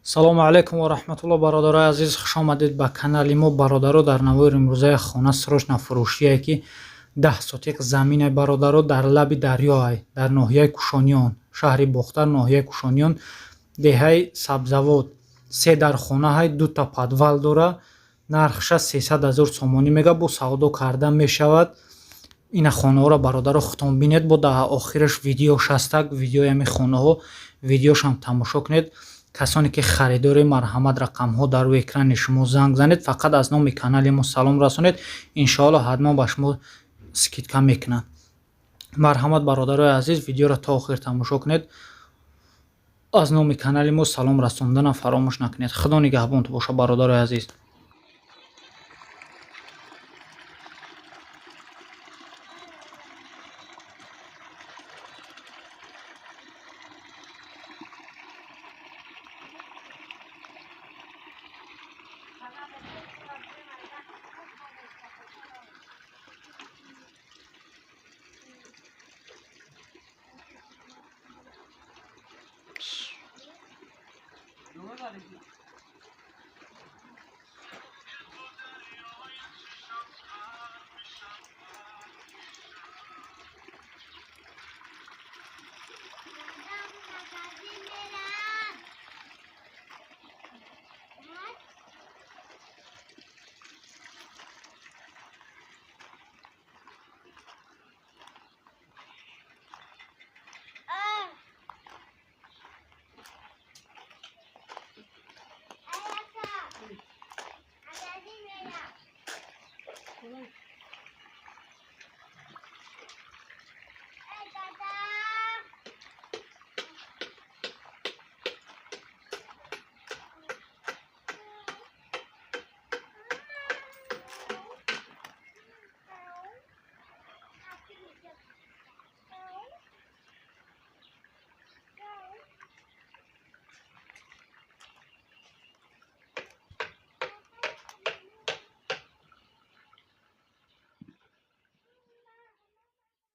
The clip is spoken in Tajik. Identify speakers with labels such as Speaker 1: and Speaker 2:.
Speaker 1: салому алайкум ва раҳматуллоҳ. бародарои азиз, хуш омадед ба канали мо. бародаро, дар навои имрӯзаи хона срочна фурӯшие ки 10 сотиқ замине бародаро дар лаби дарёай дар ноҳияи Кушониён, шаҳри Бохтар, ноҳияи Кушониён, деҳаи Сабзавод. 3 дар хонаҳай, 2 та подвал дора. Нархша 300 000 сомонӣ мега, бо савдо карда мешавад. Ина хонаҳоро бародаро худтон бинед, бо дар охираш видеош ҳастак, видеои ҳамин хонаҳо, видеошам тамошо кунед. касоне ки харидори марҳамат, рақамҳо дар рӯи экрани шумо занг занед, фақат аз номи канали мо салом расонед, иншоалло ҳатман ба шумо скидка мекунанд. марҳамат бародарои азиз, видеоро то охир тамошо кунед. аз номи канали мо салом расондана фаромӯш накунед. худо нигаҳбонтон боша бародарои азиз.